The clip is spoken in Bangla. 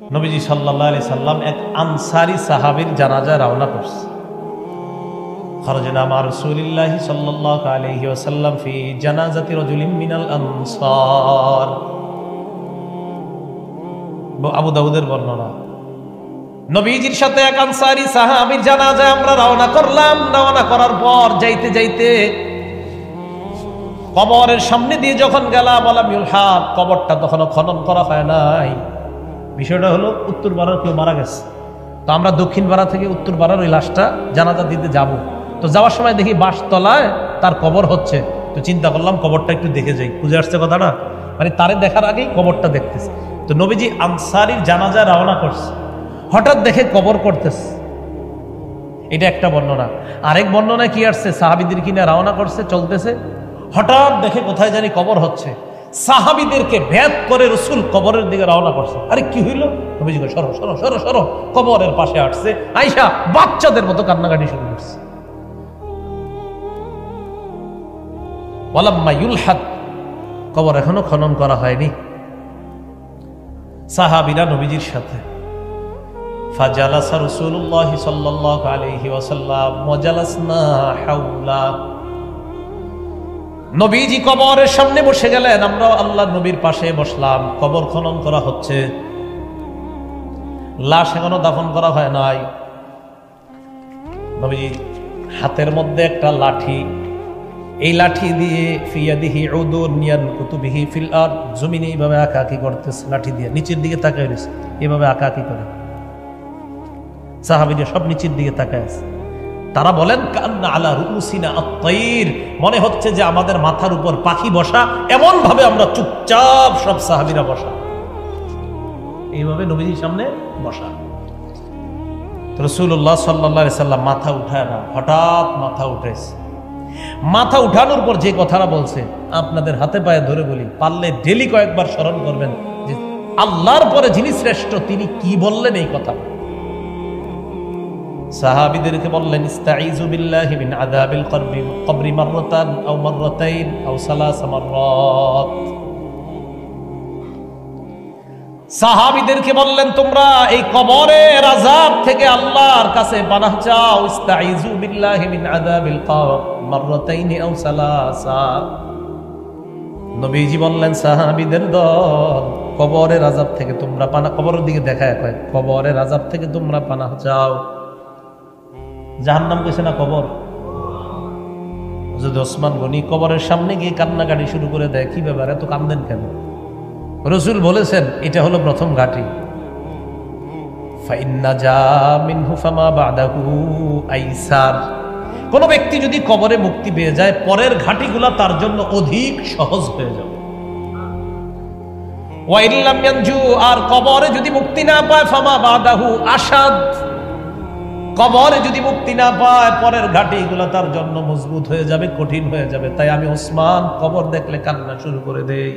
নবীজি সাল্লাল্লাহু আলাইহি সাল্লাম এক আনসারী সাহাবীর জানাজা রওনা করছে। খরজনা মা রাসূলিল্লাহি সাল্লাল্লাহু আলাইহি ওয়াসাল্লাম ফি জানাজাতি রাজুলিন মিনাল আনসার। আবু দাউদের বর্ণনা। নবীজির সাথে এক আনসারী সাহাবীর জানাজা আমরা রওনা করলাম। রওনা করার পর যাইতে যাইতে কবরের সামনে দিয়ে যখন গেলাম, আলাম ইউলহাদ, কবরটা তখনও খনন করা হয় নাই। বিষয়টা হলো উত্তর পাড়ার কেউ মারা গেছে, তো আমরা দক্ষিণ পাড়া থেকে উত্তর পাড়ার ওই লাশটা জানাজা দিতে যাব। তো যাওয়ার সময় দেখি বাঁশতলায় তার কবর হচ্ছে। তো চিন্তা করলাম কবরটা একটু দেখে যাই। বুঝে আসছে কথাটা? মানে তারে দেখার আগেই কবরটা দেখতেছে। তো নবীজি আনসারীর জানাজা রওনা করছে, হঠাৎ দেখে কবর করতেছে। এটা একটা বর্ণনা। আরেক বর্ণনায় কি আসছে, সাহাবীদের কিনা রওনা করছে, চলতেছে, হঠাৎ দেখে কোথায় জানি কবর হচ্ছে। সাহাবীদেরকে ভেদ করে রাসূল কবরের দিকে রওনা করছে। আরে কি হইল? নবীজি কয়, সরো সরো সরো সরো। কবরের পাশে আসছে, আয়েশা বাচ্চাদের মতো কান্নাকাটি শুরু করছে। ওয়ালাম্মা ইউলহাদ, কবর এখনো খনন করা হয়নি। সাহাবীরা নবীজির সাথে। ফাজালাসা রাসূলুল্লাহ সাল্লাল্লাহু আলাইহি ওয়াসাল্লাম ওয়া জালাসনা হাওলা। নবীজি কবরের সামনে বসে গেলেন, আমরা আল্লাহর নবীর পাশে বসলাম। কবর খনন করা হচ্ছে, লাশ এখনো দাফন করা হয় নাই। নবীজি হাতের মধ্যে একটা লাঠি, এই লাঠি দিয়ে ফিয়াদিহি উদুন ইয়ানকুতু বিহি ফিল আরদ, জমিনে এইভাবে আঁকাআঁকি করতেছে। লাঠি দিয়ে নিচের দিকে তাকায় রয়েছে, এভাবে আঁকাআঁকি করে। সাহাবীরা সব নিচের দিকে তাকায় আছে। তারা বলেন, কান্না আলা রুউসিনা আত-তাইর, মনে হচ্ছে যে আমাদের মাথার উপর পাখি বসা। এমন ভাবে আমরা চুপচাপ সব সাহাবীরা বসা, এইভাবে নবীজির সামনে বসা। রাসূলুল্লাহ সাল্লাল্লাহু আলাইহি সাল্লাম মাথা উঠায় না, হঠাৎ মাথা উঠেছে। মাথা উঠানোর পর যে কথাটা বলছে, আপনাদের হাতে পায়ে ধরে বলি, পারলে ডেলি কয়েকবার স্মরণ করবেন যে আল্লাহর পরে যিনি শ্রেষ্ঠ তিনি কি বললেন এই কথা। সাহাবীদেরকে বললেন, ইস্তাঈযু বিল্লাহি মিন আযাবিল কবরি মাররাতান আও মাররাতাইন আও সালাসা মাররাত। সাহাবীদেরকে বললেন, তোমরা এই কবরের আযাব থেকে আল্লাহর কাছে পানাহ চাও। ইস্তাঈযু বিল্লাহি মিন আযাবিল কবর মাররাতাইন আও সালাসা। নবীজি বললেন, সাহাবীদের দল, কবরের আযাব থেকে তোমরা পানাহ, কবরের দিকে দেখায় কয়, কবরের আযাব থেকে তোমরা পানাহ চাও। জাহান্নাম কইছে না কবর? যদি ওসমান গনি কবরের সামনে গিয়ে কান্নাকাটি শুরু করে দেয়, কি ব্যাপার এত কান্দেন কেন? রাসূল বলেছেন এটা হলো প্রথম ঘাটি। ফাইন্না জা মিনহু ফামা বাদাহু আইসার। কোন ব্যক্তি যদি কবরে মুক্তি পেয়ে যায়, পরের ঘাটিগুলো তার জন্য অধিক সহজ হয়ে যাবে। ওয়া ইল্লাম ইয়ানজু, আর কবরে যদি মুক্তি না পায়, ফামা বাদাহু আশাদ। কবরে যদি মুক্তি না পায়, পরের ঘাটি এগুলো তার জন্য মজবুত হয়ে যাবে, কঠিন হয়ে যাবে। তাই আমি ওসমান কবর দেখলে কান্না শুরু করে দেই।